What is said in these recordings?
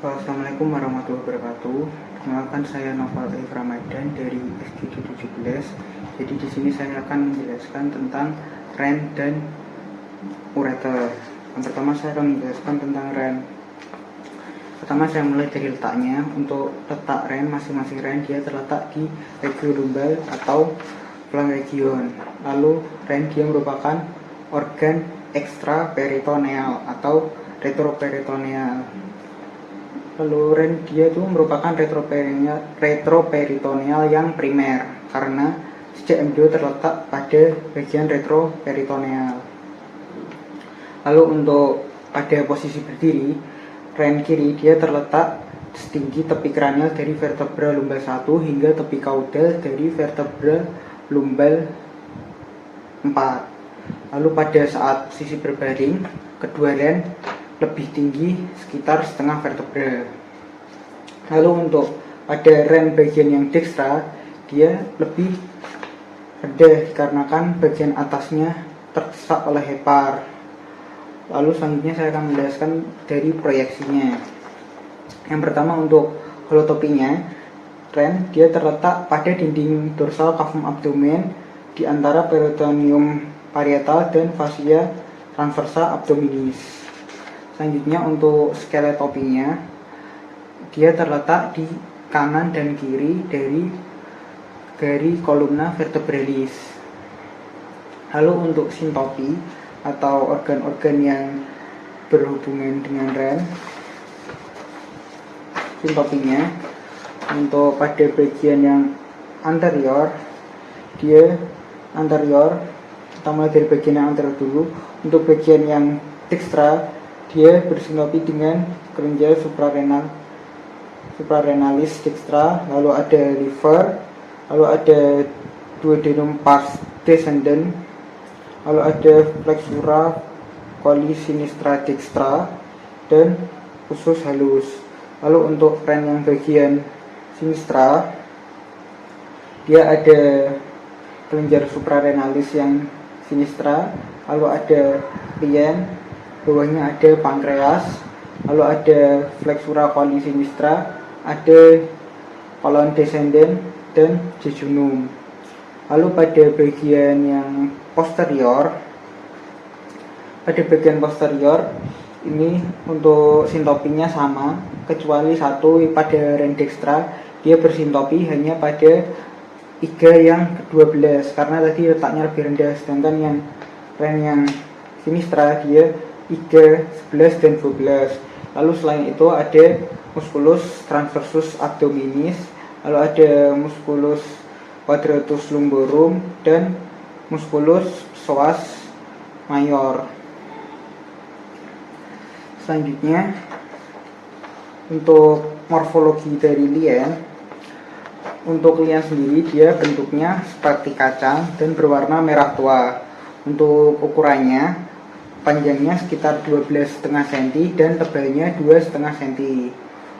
Assalamualaikum warahmatullahi wabarakatuh. Perkenalkan, saya Noval F. Ramadan dari SG17. Jadi di sini saya akan menjelaskan tentang rent dan ureter. Yang pertama saya akan menjelaskan tentang rent. Pertama saya mulai dari letaknya. Untuk letak rent, masing-masing rent dia terletak di region lumbal atau flank region. Lalu rent dia merupakan organ ekstraperitoneal atau retroperitoneal. Lalu rent dia itu merupakan retroperitoneal yang primer karena sejak embryo terletak pada bagian retroperitoneal. Lalu untuk pada posisi berdiri, rent kiri dia terletak setinggi tepi kranial dari vertebra lumbal 1 hingga tepi kaudal dari vertebra lumbal 4. Lalu pada saat sisi berbaring, kedua rent lebih tinggi sekitar setengah vertebra. Lalu untuk pada rent bagian yang dextra, dia lebih rendah dikarenakan bagian atasnya terdesak oleh hepar. Lalu selanjutnya saya akan menjelaskan dari proyeksinya. Yang pertama untuk holotopinya, rent dia terletak pada dinding dorsal cavum abdomen di antara peritoneum parietal dan fascia transversa abdominis. Selanjutnya untuk skeletopinya, dia terletak di kanan dan kiri dari kolumna vertebralis. Lalu untuk sintopi atau organ-organ yang berhubungan dengan rent, sintopinya untuk pada bagian yang anterior, dia anterior, kita mulai dari bagian yang anterior dulu. Untuk bagian yang dextra, dia bersintopi dengan kelenjar suprarenalis dextra, lalu ada liver, lalu ada duodenum pars descendens, lalu ada flexura coli sinistra dextra, dan usus halus. Lalu untuk rent yang bagian sinistra, dia ada kelenjar suprarenalis yang sinistra, lalu ada lien, bawahnya ada pankreas, lalu ada flexura coli sinistra, ada colon descendens dan jejunum. Lalu pada bagian yang posterior, ini untuk sintopinya sama, kecuali satu pada rent dextra dia bersintopi hanya pada iga yang ke-12 karena tadi letaknya lebih rendah, sedangkan yang rent yang sinistra dia iga 11 dan 12. Lalu selain itu ada musculus transversus abdominis, lalu ada musculus quadratus lumborum dan musculus psoas mayor. Selanjutnya untuk morfologi dari lien, untuk lien sendiri dia bentuknya seperti kacang dan berwarna merah tua. Untuk ukurannya, panjangnya sekitar 12,5 cm dan tebalnya 2,5 cm.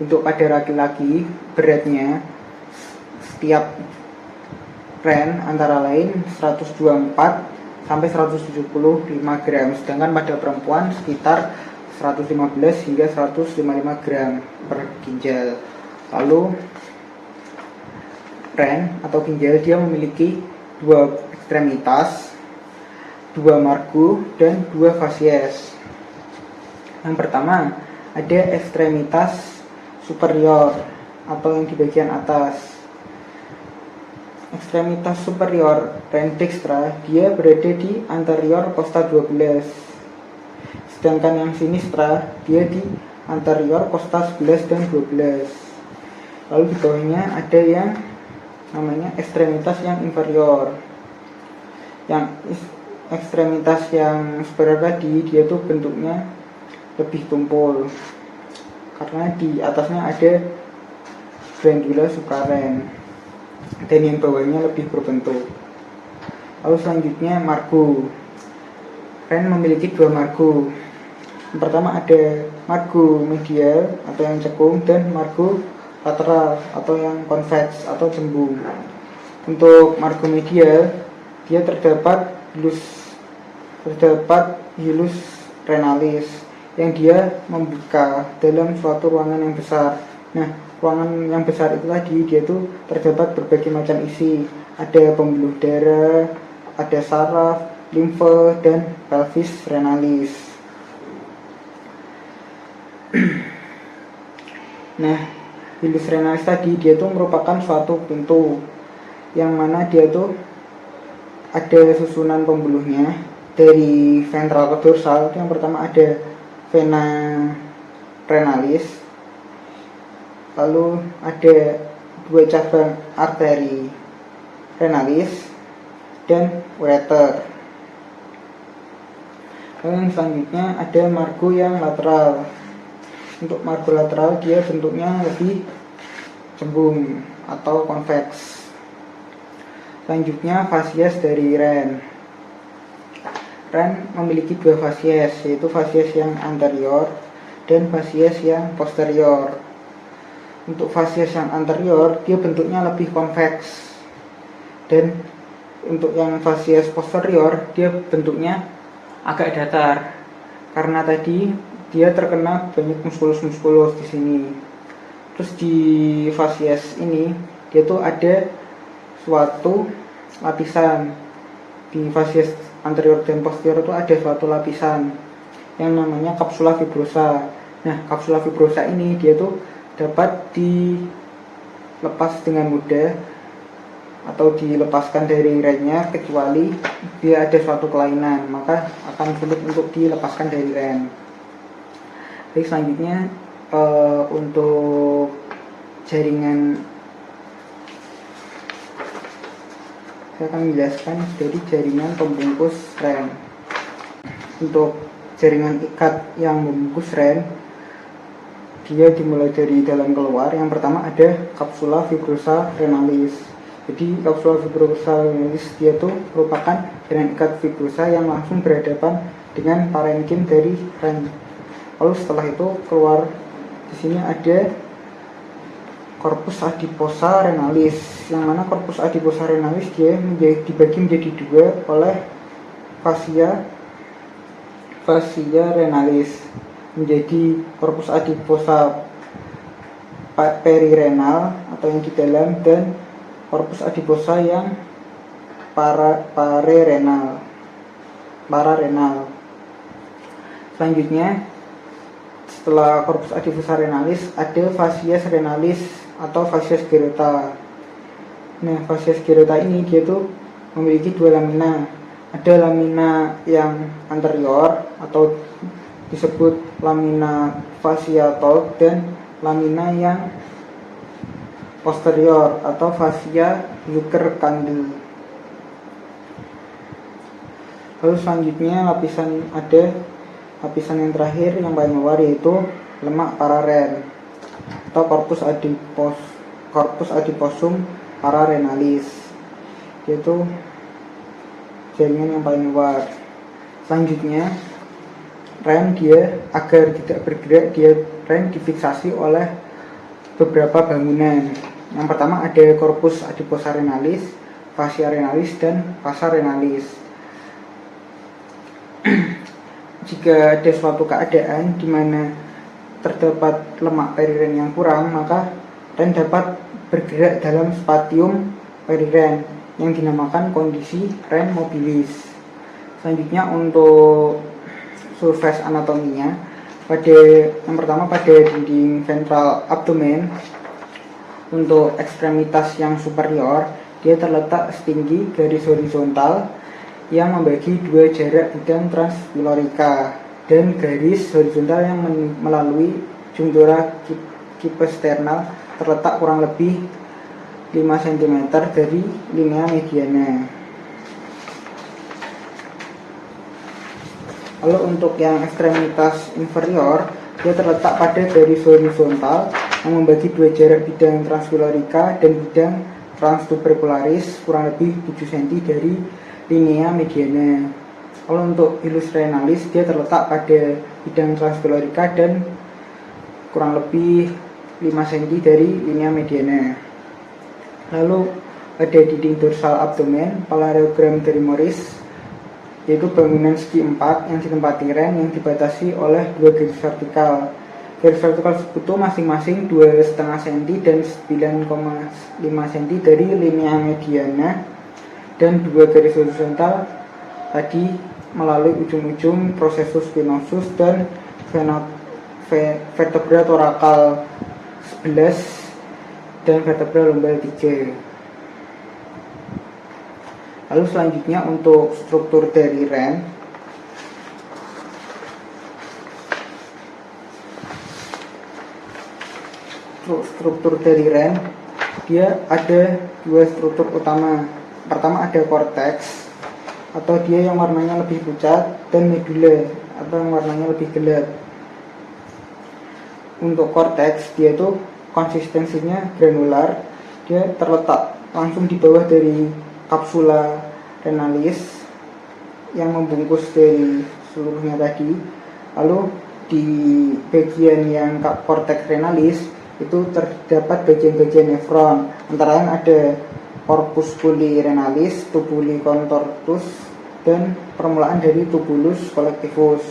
Untuk pada laki-laki, beratnya setiap rent antara lain 124 sampai 175 gram, sedangkan pada perempuan sekitar 115 hingga 155 gram per ginjal. Lalu rent atau ginjal dia memiliki dua ekstremitas, dua margu dan dua fasies. Yang pertama ada ekstremitas superior atau yang di bagian atas. Ekstremitas superior rent dextra dia berada di anterior costa 12, sedangkan yang sinistra dia di anterior costa 11 dan 12. Lalu di bawahnya ada yang namanya ekstremitas yang inferior. Yang ekstremitas yang superior tadi dia tuh bentuknya lebih tumpul karena di atasnya ada glandula suprarent dan yang bawahnya lebih berbentuk. Lalu selanjutnya margu. Rent memiliki dua margu. Yang pertama ada margu medial atau yang cekung dan margu lateral atau yang convex atau cembung. Untuk margu medial dia terdapat hilus renalis yang dia membuka dalam suatu ruangan yang besar. Nah, ruangan yang besar itu tadi dia tuh terdapat berbagai macam isi. Ada pembuluh darah, ada saraf, limfe, dan pelvis renalis. Nah, hilus renalis tadi dia tuh merupakan suatu pintu yang mana dia tuh ada susunan pembuluhnya dari ventral ke dorsal. Yang pertama ada vena renalis, lalu ada dua cabang arteri renalis dan ureter. Lalu yang selanjutnya ada margo yang lateral. Untuk margo lateral dia bentuknya lebih cembung atau konveks. Selanjutnya fasies dari Ren. Ren memiliki dua fasies, yaitu fasies yang anterior dan fasies yang posterior. Untuk fasies yang anterior dia bentuknya lebih konveks, dan untuk yang fasies posterior dia bentuknya agak datar karena tadi dia terkena banyak muskulus-muskulus di sini. Terus di fasies ini dia tuh ada suatu lapisan. Di fasies anterior dan posterior itu ada suatu lapisan yang namanya kapsula fibrosa. Nah, kapsula fibrosa ini dia tuh dapat dilepas dengan mudah atau dilepaskan dari rennya kecuali dia ada suatu kelainan, maka akan sulit untuk dilepaskan dari ren. Baik, selanjutnya untuk jaringan, saya akan menjelaskan dari jaringan pembungkus ren. Untuk jaringan ikat yang membungkus ren, dia dimulai dari dalam keluar. Yang pertama ada kapsula fibrosa renalis. Jadi kapsula fibrosa renalis dia tuh merupakan jaringan ikat fibrosa yang langsung berhadapan dengan parenkim dari ren. Lalu setelah itu keluar di sini ada corpus adiposa renalis, yang mana corpus adiposa renalis dia dibagi menjadi dua oleh fascia renalis, menjadi corpus adiposa perirenal atau yang di dalam, dan corpus adiposa yang pararenal. Selanjutnya setelah corpus adiposa renalis ada fasies renalis atau fasies gerota. Nah, fasies gerota ini dia tuh memiliki dua lamina. Ada lamina yang anterior atau disebut lamina fasciator, dan lamina yang posterior atau fascia Zucker-Kandel. Lalu selanjutnya lapisan yang terakhir yang paling luar yaitu lemak pararen atau corpus adiposum pararenalis, yaitu jaringan yang paling luar. Selanjutnya ren dia agar tidak bergerak, ren difiksasi oleh beberapa bangunan. Yang pertama ada corpus adiposa renalis, fascia renalis, dan vasa renalis. Jika ada suatu keadaan di mana terdapat lemak periren yang kurang, maka ren dapat bergerak dalam spatium periren yang dinamakan kondisi ren mobilis. Selanjutnya untuk surface anatominya, yang pertama pada dinding ventral abdomen, untuk ekstremitas yang superior dia terletak setinggi garis horizontal yang membagi dua jarak bidang transpylorica, dan garis horizontal yang melalui junctura kipesternal terletak kurang lebih 5 cm dari linea mediana. Lalu untuk yang ekstremitas inferior dia terletak pada garis horizontal yang membagi dua jarak bidang transpylorica dan bidang transtubercularis kurang lebih 7 cm dari linea mediana. Lalu untuk hilus renalis dia terletak pada bidang transpylorica dan kurang lebih 5 cm dari linea mediana. Lalu pada dinding dorsal abdomen, parallelogram dari Morris yaitu bangunan segi 4 yang ditempati ren yang dibatasi oleh dua garis vertikal. Garis vertikal tersebut masing-masing 2,5 cm dan 9,5 cm dari linea mediana, dan dua garis horizontal tadi melalui ujung-ujung processus spinosus dan vertebra torakal 11 dan vertebra lumbal 3. Lalu selanjutnya untuk struktur dari ren. Struktur dari ren dia ada dua struktur utama. Pertama ada korteks atau dia yang warnanya lebih pucat, dan medula atau yang warnanya lebih gelap. Untuk korteks dia itu konsistensinya granular, dia terletak langsung di bawah dari kapsula renalis yang membungkus dari seluruhnya tadi. Lalu di bagian yang korteks renalis itu terdapat bagian-bagian nefron, antara lain ada corpusculi renalis, tubuli contortus, dan permulaan dari tubulus collectivus.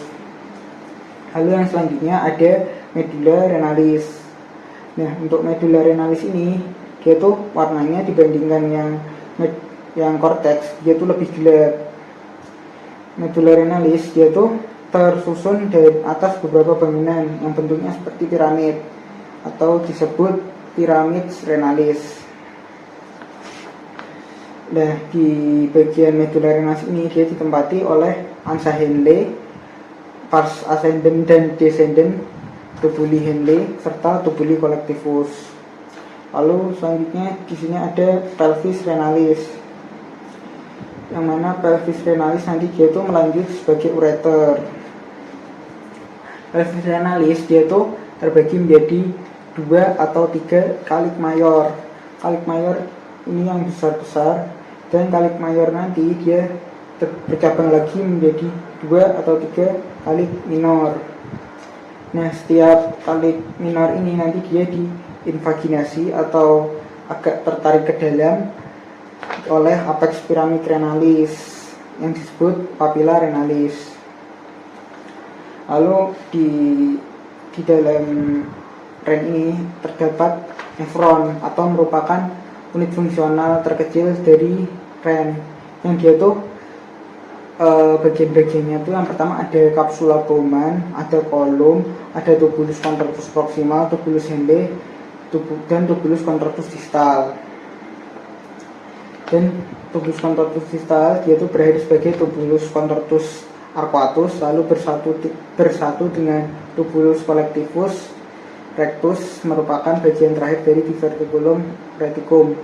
Lalu yang selanjutnya ada medulla renalis. Nah, untuk medulla renalis ini dia tuh warnanya dibandingkan yang korteks dia tuh lebih gelap. Medulla renalis dia tuh tersusun dari atas beberapa bangunan yang bentuknya seperti piramid atau disebut piramid renalis. Nah, di bagian medulla renalis ini dia ditempati oleh ansa Henle, pars ascendent dan descendent, tubuli Henle serta tubuli collectivus. Lalu selanjutnya di sini ada pelvis renalis, yang mana pelvis renalis nanti dia itu melanjut sebagai ureter. Pelvis renalis dia itu terbagi menjadi 2 atau 3 kalik mayor. Kalik mayor ini yang besar-besar, dan kalik mayor nanti dia bercabang lagi menjadi 2 atau 3 kalik minor. Nah, setiap kalik minor ini nanti dia diinvaginasi atau agak tertarik ke dalam oleh apex piramid renalis yang disebut papilla renalis. Lalu di dalam ren ini terdapat nefron atau merupakan unit fungsional terkecil dari ren, yang dia tuh bagian-bagiannya tuh yang pertama ada kapsula Bowman, ada kolom, ada tubulus contortus proximal, tubulus Henle, dan tubulus contortus distal. Dan tubulus contortus distal dia itu berakhir sebagai tubulus contortus arcuatus, lalu bersatu dengan tubulus collectivus rectus, merupakan bagian terakhir dari diverticulum reticum.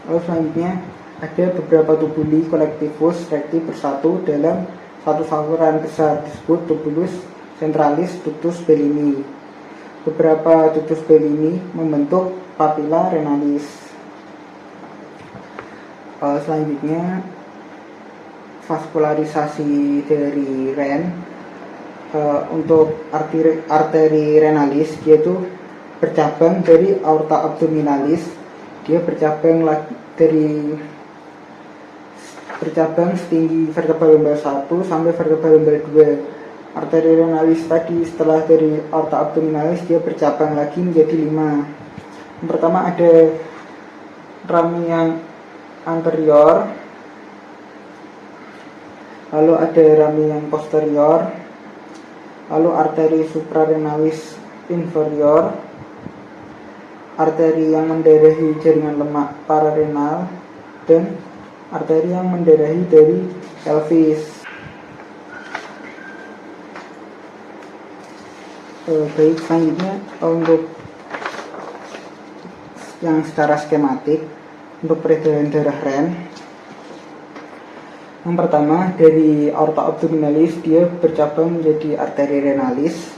Lalu selanjutnya ada beberapa tubuli collectivus recti bersatu dalam satu saluran besar disebut tubulus centralis ductus Bellini. Beberapa ductus Bellini membentuk papilla renalis. Selanjutnya vaskularisasi dari ren. Untuk arteri renalis dia itu bercabang dari aorta abdominalis, dia bercabang setinggi vertebra lumbal 1 sampai vertebra lumbal 2. Arteri renalis tadi setelah dari aorta abdominalis dia bercabang lagi menjadi 5. Yang pertama ada rami yang anterior, lalu ada rami yang posterior, lalu arteri suprarenalis inferior, arteri yang mendarahi jaringan lemak pararenal, dan arteri yang mendarahi dari pelvis. Baik, selanjutnya untuk yang secara skematik untuk peredaran darah ren. Yang pertama dari aorta abdominalis dia bercabang menjadi arteri renalis,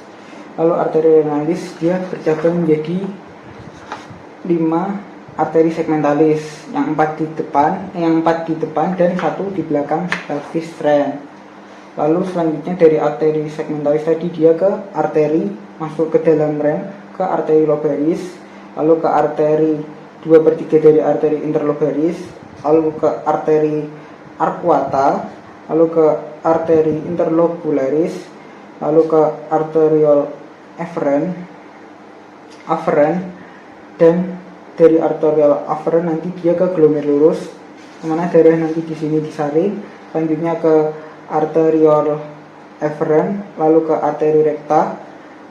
lalu arteri renalis dia bercabang menjadi 5 arteri segmentalis, yang 4 di depan dan 1 di belakang pelvis ren. Lalu selanjutnya dari arteri segmentalis tadi dia ke arteri masuk ke dalam ren, ke arteri lobaris, lalu ke arteri 2/3 dari arteri interlobaris, lalu ke arteri arcuata, lalu ke arteri interlobularis, lalu ke arteriole afferent, dan dari arteriole afferent nanti dia ke glomerulus, mana darah nanti di sini disaring, selanjutnya ke arteriole efferent, lalu ke arteri rekta,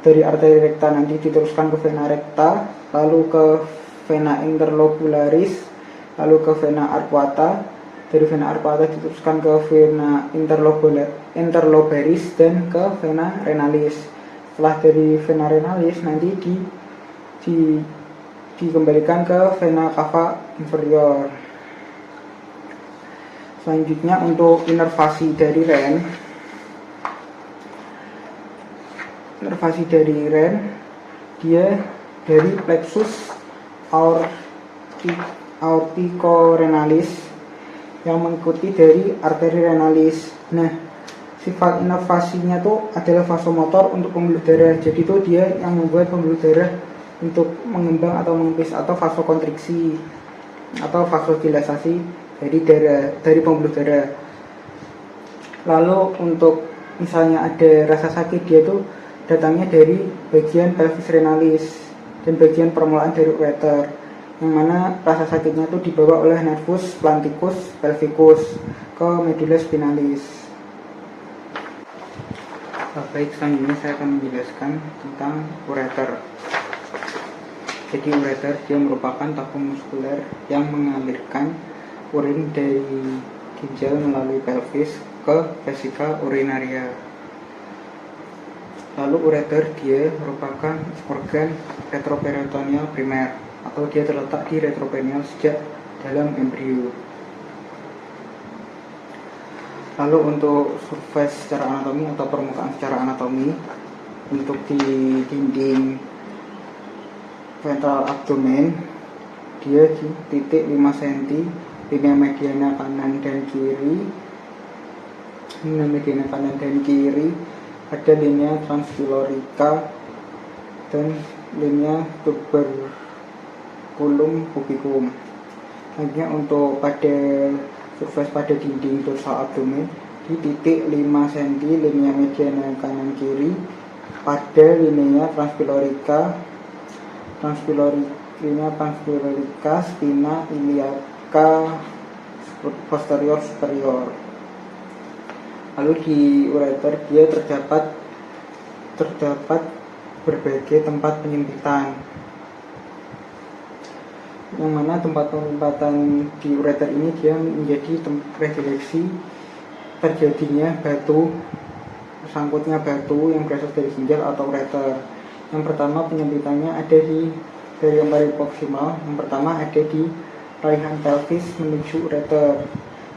dari arteri rekta nanti diteruskan ke vena rekta, lalu ke vena interlobularis, lalu ke vena arcuata, dari vena arcuata diteruskan ke vena interlobaris dan ke vena renalis. Setelah dari vena renalis nanti dikembalikan ke vena cava inferior. Selanjutnya untuk inervasi dari ren, dia dari plexus aorticorenalis yang mengikuti dari arteri renalis. Nah, sifat inervasinya tuh adalah vasomotor untuk pembuluh darah. Jadi itu dia yang membuat pembuluh darah untuk mengembang atau mengempis, atau vasokontriksi atau vasodilatasi dari pembuluh darah. Lalu untuk misalnya ada rasa sakit, dia tuh datangnya dari bagian pelvis renalis dan bagian permulaan dari ureter, yang mana rasa sakitnya itu dibawa oleh nervus planticus pelvicus ke medulla spinalis. Baik, selanjutnya saya akan menjelaskan tentang ureter. Jadi ureter dia merupakan tabung muskuler yang mengalirkan urin dari ginjal melalui pelvis ke vesika urinaria. Lalu ureter dia merupakan organ retroperitoneal primer, atau dia terletak di retroperineal sejak dalam embrio. Lalu untuk surface secara anatomi atau permukaan secara anatomi, untuk di dinding ventral abdomen dia di titik 5 cm, linea mediana kanan dan kiri, ada linea transpylorica dan linea tuberculum pubicum. Selanjutnya untuk pada surface pada dinding dorsal abdomen di titik 5 cm, linea mediana kanan kiri, pada linea transpylorica, spina iliaca posterior superior. Lalu di ureter dia terdapat berbagai tempat penyempitan, yang mana tempat penyempatan di ureter ini dia menjadi predileksi terjadinya sangkutnya batu yang berasal dari ginjal atau ureter. Yang pertama penyempitannya ada dari yang paling proksimal. Yang pertama ada di raihan pelvis menuju ureter,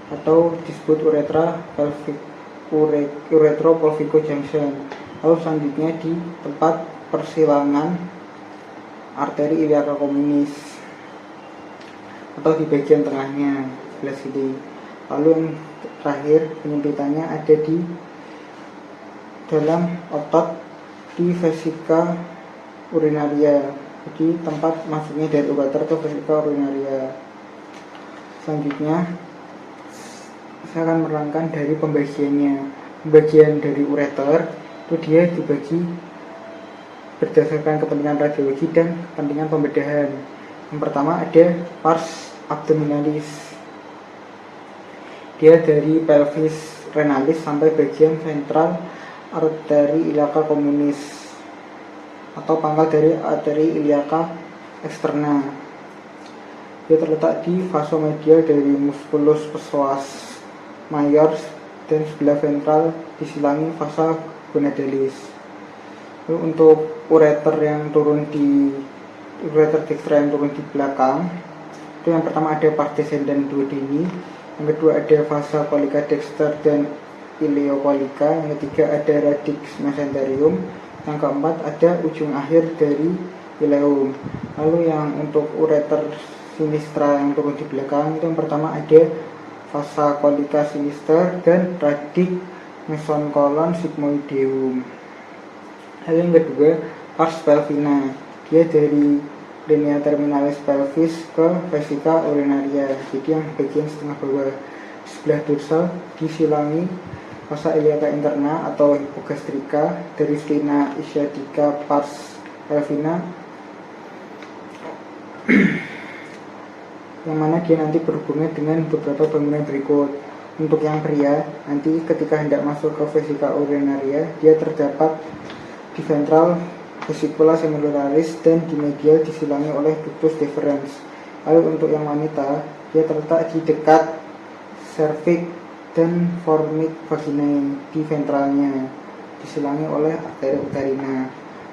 atau disebut uretropolvico junction. Lalu selanjutnya di tempat persilangan arteri iliaca communis, atau di bagian tengahnya sebelah sini. Lalu yang terakhir penyempitannya ada di dalam otot di vesika urinaria, jadi tempat masuknya dari ureter ke vesika urinaria. Selanjutnya saya akan menerangkan dari pembagiannya. Pembagian dari ureter itu dia dibagi berdasarkan kepentingan radiologi dan kepentingan pembedahan. Yang pertama ada pars abdominalis, dia dari pelvis renalis sampai bagian ventral arteri iliaca communis, atau pangkal dari arteri iliaca externa. Dia terletak di vasomedial dari musculus psoas major dan sebelah ventral disilangi vasa gonadalis. Lalu untuk ureter dextra yang turun di belakang, itu yang pertama ada pars descendens duodeni, yang kedua ada vasa colica dexter dan ileocolica, yang ketiga ada radix mesenterium, yang keempat ada ujung akhir dari ileum. Lalu yang untuk ureter sinistra yang turun di belakang, itu yang pertama ada vasa colica sinister dan radix mesoncolon sigmoideum. Lalu yang kedua pars pelvina, dia dari linea terminalis pelvis ke vesika urinaria, jadi yang bagian setengah bawah. sebelah dorsal disilangi fossa iliaca interna atau hipogastrika dari sena ischiadica pars pelvina, yang mana dia nanti berhubungan dengan beberapa bangunan berikut. Untuk yang pria, nanti ketika hendak masuk ke vesika urinaria, dia terdapat di ventral vesicula semiluraris dan di medial disilangi oleh ductus deferens. Lalu untuk yang wanita, dia terletak di dekat cervix dan fornix vaginae di ventralnya, disilangi oleh arteri uterina.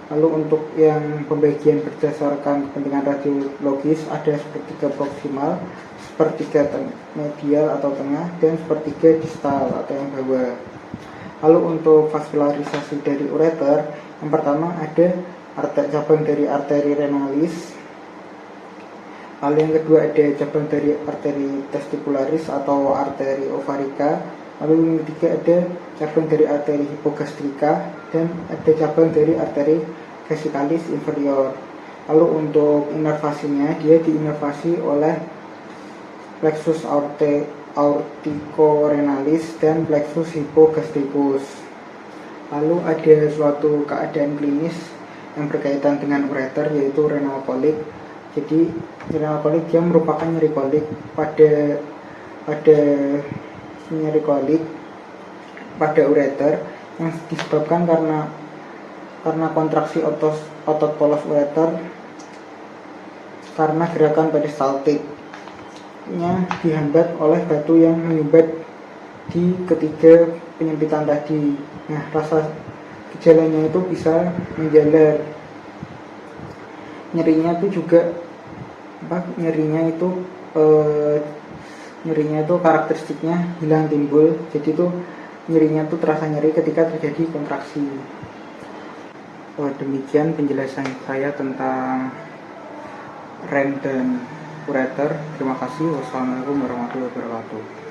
Lalu untuk yang pembagian berdasarkan kepentingan radiologis ada sepertiga proksimal, sepertiga medial atau tengah, dan sepertiga distal atau yang bawah. Lalu untuk vaskularisasi dari ureter, yang pertama ada cabang dari arteri renalis. Lalu yang kedua ada cabang dari arteri testicularis atau arteri ovarica. Lalu yang ketiga ada cabang dari arteri hipogastrika dan ada cabang dari arteri vesicalis inferior. Lalu untuk inervasinya, dia diinervasi oleh plexus aorticorenalis dan plexus hypogastricus. Lalu ada suatu keadaan klinis yang berkaitan dengan ureter, yaitu renal kolik. Jadi renal kolik dia merupakan nyeri kolik pada nyeri kolik pada ureter yang disebabkan karena kontraksi otot polos ureter karena gerakan peristaltiknya dihambat oleh batu yang menyumbat di ketiga penyempitan tadi. Nah, rasa gejalanya itu bisa menjalar. Nyerinya itu juga nyerinya itu karakteristiknya hilang timbul. Jadi itu nyerinya itu terasa nyeri ketika terjadi kontraksi. Demikian penjelasan saya tentang REM dan ureter. Terima kasih. Wassalamualaikum warahmatullahi wabarakatuh.